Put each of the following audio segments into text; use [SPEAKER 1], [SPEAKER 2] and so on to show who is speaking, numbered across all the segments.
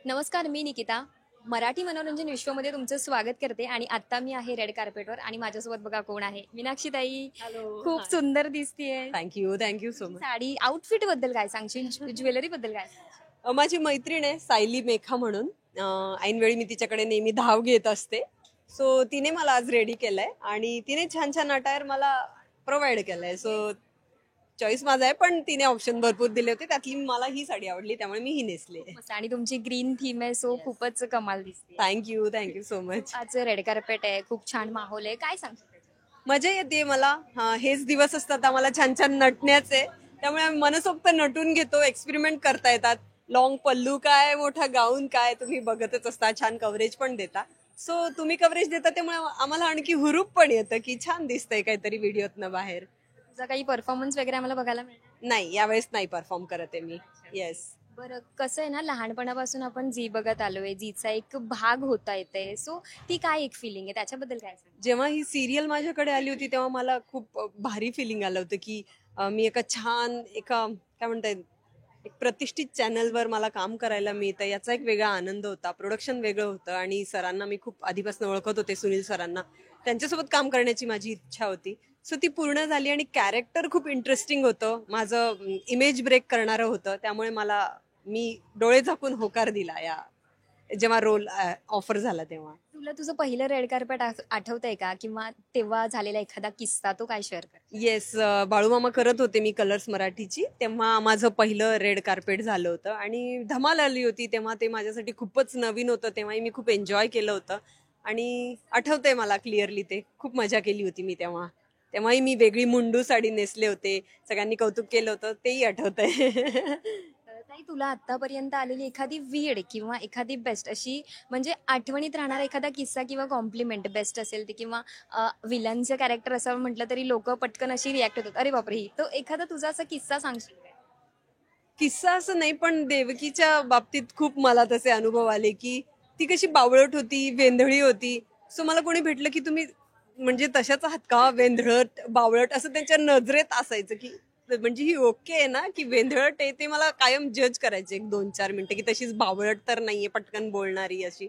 [SPEAKER 1] नमस्कार, मी निकिता. मराठी मनोरंजन विश्वमध्ये तुमचं स्वागत करते आणि आता मी आहे रेड कार्पेटवर आणि माझ्यासोबत बघा कोण आहे. मीनाक्षी ताई.
[SPEAKER 2] हॅलो.
[SPEAKER 1] खूप सुंदर दिसतीये.
[SPEAKER 2] Thank you so much.
[SPEAKER 1] Sari outfit बद्दल काय सांगशील? ज्वेलरी बद्दल काय सांगशील?
[SPEAKER 2] माझी मैत्रीण आहे सायली मेघा म्हणून. ऐनवेळी मी तिच्याकडे नेहमी धाव घेत असते. सो तिने मला आज रेडी केलंय आणि तिने छान छान अटायर मला प्रोव्हाइड केलंय. सो चॉईस माझा आहे, पण तिने ऑप्शन भरपूर दिले होते. त्यातली मला ही साडी आवडली, त्यामुळे मी ही नेसली.
[SPEAKER 1] मस्त. आणि तुमची ग्रीन थीम आहे, सो खूपच कमाल दिसते.
[SPEAKER 2] Thank you so much.
[SPEAKER 1] आज रेड कार्पेट आहे, खूप छान माहोल आहे. काय सांगशील त्याच्याबद्दल?
[SPEAKER 2] मजा येते मला. हेच दिवस असतात आम्हाला छान छान नटण्याचे, त्यामुळे आम्ही मनसोक्त नटून घेतो. एक्सपेरिमेंट करता येतात. लॉंग पल्लू काय, मोठा गाऊन काय, तुम्ही बघतच असता. छान कव्हरेज पण देता. सो तुम्ही कव्हरेज देता, त्यामुळे आम्हाला आणखी हुरूप पण येतं की छान दिसतंय काहीतरी व्हिडिओतनं बाहेर.
[SPEAKER 1] तुझा काही परफॉर्मन्स वगैरे आम्हाला बघायला मिळणार?
[SPEAKER 2] नाही, यावेळेस नाही परफॉर्म करत आहे मी. येस.
[SPEAKER 1] बरं, कसं आहे ना, लहानपणापासून आपण झी बघत आलोय, झीचा एक भाग होता येते, सो ती काय एक फिलिंग आहे त्याच्याबद्दल काय सांग?
[SPEAKER 2] जेव्हा ही सिरियल माझ्याकडे आली होती तेव्हा मला खूप भारी फिलिंग आलं होतं की मी एका काय म्हणताय, एक प्रतिष्ठित चॅनलवर मला काम करायला मिळतं, याचा एक वेगळा आनंद होता. प्रोडक्शन वेगळं होतं आणि सरांना मी खूप आधीपासून ओळखत होते, सुनील सरांना. त्यांच्यासोबत काम करण्याची माझी इच्छा होती. सो ती पूर्ण झाली आणि कॅरेक्टर खूप इंटरेस्टिंग होतं. माझं इमेज ब्रेक करणारं होतं, त्यामुळे मी डोळे झाकून होकार दिला या जेव्हा रोल ऑफर झाला तेव्हा.
[SPEAKER 1] तुला तुझं पहिलं रेड कार्पेट आठवतंय का, किंवा तेव्हा झालेला एखादा किस्सा तो काय शेअर कर?
[SPEAKER 2] येस. बाळूमामा करत होते मी कलर्स मराठीची, तेव्हा माझं पहिलं रेड कार्पेट झालं होतं आणि धमाल आली होती. तेव्हा ते माझ्यासाठी खूपच नवीन होतं, तेव्हाही मी खूप एन्जॉय केलं होतं आणि आठवतंय मला क्लिअरली. ते खूप मजा केली होती मी तेव्हाही मी वेगळी मुंडू साडी नेसले होते. सगळ्यांनी कौतुक केलं होतं, तेही आठवतंय.
[SPEAKER 1] ताई, तुला आतापर्यंत आलेली एखादी वियर्ड किंवा एखादी बेस्ट अशी, म्हणजे आठवणीत राहणारा एखादा किस्सा किंवा कॉम्प्लिमेंट बेस्ट असेल ती, किंवा विलनचं कॅरेक्टर असं म्हटलं तरी लोक पटकन अशी रिॲक्ट होतात, अरे बापरे, ही तो एखादा तुझा असा किस्सा सांगशील काय?
[SPEAKER 2] किस्सा असं नाही, पण देवकीच्या बाबतीत खूप मला तसे अनुभव आले की ती कशी बावळट होती, वेंधळी होती. सो मला कोणी भेटलं की तुम्ही म्हणजे तशाच आहात का, वेंधळट बावळट, असं त्यांच्या नजरेत असायचं की म्हणजे ही ओके आहे ना की वेंधळट आहे. ते मला कायम जज करायचे 1-2-4 मिनिटं की तशीच बावळट तर नाहीये, पटकन बोलणारी अशी.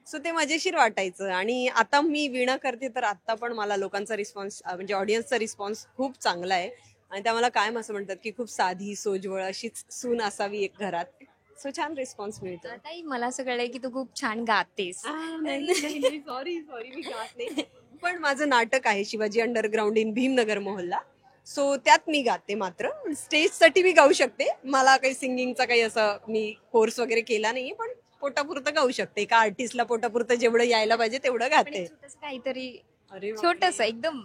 [SPEAKER 2] सो ते मजेशीर वाटायचं. आणि आता मी वीणा करते, तर आता पण मला लोकांचा रिस्पॉन्स, म्हणजे ऑडियन्सचा रिस्पॉन्स खूप चांगला आहे आणि त्या मला कायम असं म्हणतात की खूप साधी सोजवळ अशीच सून असावी एक घरात. सो छान रिस्पॉन्स मिळतो.
[SPEAKER 1] ताई, मला असं कळलंय की तू खूप छान गातेस.
[SPEAKER 2] सॉरी मी गात नाही. पण माझं नाटक आहे Shivaji underground in Bhimnagar Mohalla. So त्यात मी गाते. मात्र स्टेजसाठी मी गाऊ शकते. मला काही सिंगिंगचा काही असं मी कोर्स वगैरे केला नाहीये, पण पोटापुरतं गाऊ शकते. एका आर्टिस्टला पोटापुरतं जेवढं यायला पाहिजे तेवढं
[SPEAKER 1] पण
[SPEAKER 2] गाते.
[SPEAKER 1] एक छोटंसं काहीतरी,
[SPEAKER 2] अरे
[SPEAKER 1] छोटस एकदम.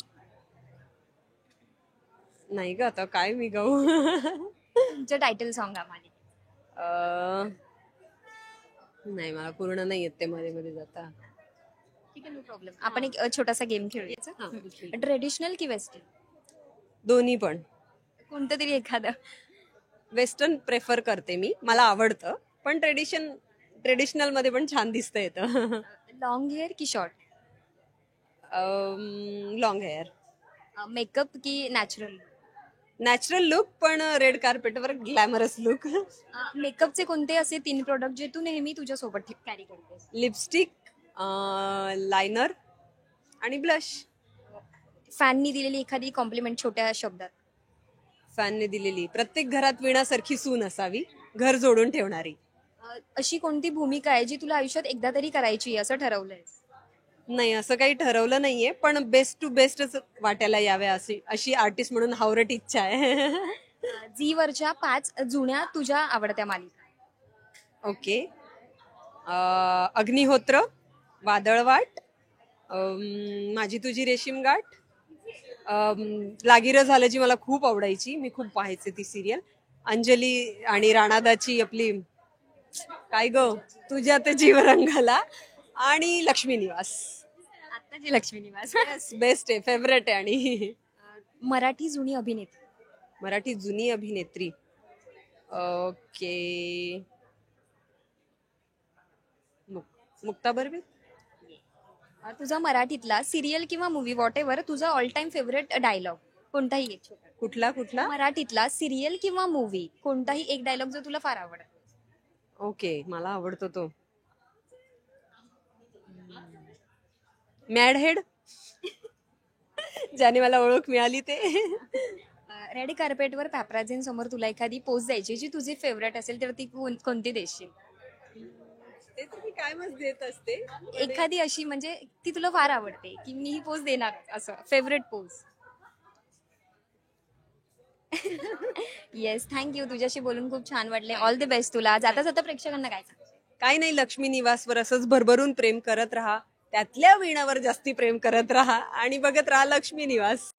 [SPEAKER 2] नाही ग, आता काय मी गाऊ.
[SPEAKER 1] तुमचं टायटल सॉन्ग आम्हाला.
[SPEAKER 2] अं, नाही, मला पूर्ण नाही येत ते मध्ये मध्ये जाता.
[SPEAKER 1] ठीक आहे, नो प्रॉब्लेम. आपण एक छोटासा गेम खेळूया. ट्रेडिशनल की वेस्टर्न?
[SPEAKER 2] दोन्ही पण.
[SPEAKER 1] कोणतं तरी एखादं.
[SPEAKER 2] वेस्टर्न प्रेफर करते मी, मला आवडतं, पण ट्रेडिशनल मध्ये पण छान दिसतं येतं.
[SPEAKER 1] लॉंग हेअर की शॉर्ट?
[SPEAKER 2] Long hair.
[SPEAKER 1] मेकअप की नॅचरल?
[SPEAKER 2] नॅचरल लुक, पण रेड कार्पेटवर ग्लॅमरस लुक.
[SPEAKER 1] मेकअपचे कोणते असे 3 प्रोडक्ट जे तू नेहमी तुझ्या सोबत कॅरी करतेस?
[SPEAKER 2] लिपस्टिक, लायनर आणि ब्लश.
[SPEAKER 1] फॅननी दिलेली एखादी कॉम्प्लिमेंट छोट्या शब्दात?
[SPEAKER 2] फॅनने दिलेली, प्रत्येक घरात विणासारखी सून असावी, घर जोडून ठेवणारी.
[SPEAKER 1] अशी कोणती भूमिका आहे जी तुला आयुष्यात एकदा तरी करायची असं ठरवलंय?
[SPEAKER 2] नाही, असं काही ठरवलं नाहीये, पण बेस्ट टू बेस्टच वाटायला याव्या अशी आर्टिस्ट म्हणून हावरट इच्छा आहे.
[SPEAKER 1] झीवरच्या 5 जुन्या तुझ्या आवडत्या मालिका?
[SPEAKER 2] ओके. अग्निहोत्र, वादळवाट, माझी तुझी रेशीम गाठ, लागिरं झालं जी मला खूप आवडायची, मी खूप पाहायचे ती सिरियल. अंजली आणि राणादाची आपली काय ग, तुझ्या ते जीव रंगाला, आणि लक्ष्मी निवास.
[SPEAKER 1] आत्ताची लक्ष्मी निवास.
[SPEAKER 2] बेस्ट आहे, फेवरेट आहे. आणि
[SPEAKER 1] मराठी जुनी अभिनेत्री?
[SPEAKER 2] मराठी जुनी अभिनेत्री, ओके, मुक्ता बर्वे.
[SPEAKER 1] तुझा मराठीतला सिरियल किंवा मूवी, वॉट एव्हर, तुझा ऑल टाइम फेवरेट डायलॉग कोणताही एक छोटा.
[SPEAKER 2] कुठला?
[SPEAKER 1] मराठीतला सिरियल किंवा मूवी कोणताही एक डायलॉग जो तुला फार आवडतो?
[SPEAKER 2] ओके, मला आवडतो तो. मॅड हेड, ज्याने मला ओळख मिळाली ते.
[SPEAKER 1] रेड कार्पेटवर समोर तुला एखादी पोस्ट द्यायची जी तुझी फेवरेट असेल तर ती कोणती देशील?
[SPEAKER 2] ते तर मी काय मस्त देत असते.
[SPEAKER 1] एखादी अशी म्हणजे ती तुला फार आवडते की मी ही पोस्ट देणार असं फेवरेट पोस्ट. Yes, thank you. तुझ्याशी बोलून खूप छान वाटले. ऑल द बेस्ट तुला. जाता जाता प्रेक्षकांना काय सांग?
[SPEAKER 2] काही नाही, लक्ष्मी निवासवर असंच भरभरून प्रेम करत राहा, त्यातल्या वीणावर जास्ती प्रेम करत राहा आणि बघत राहा लक्ष्मी निवास.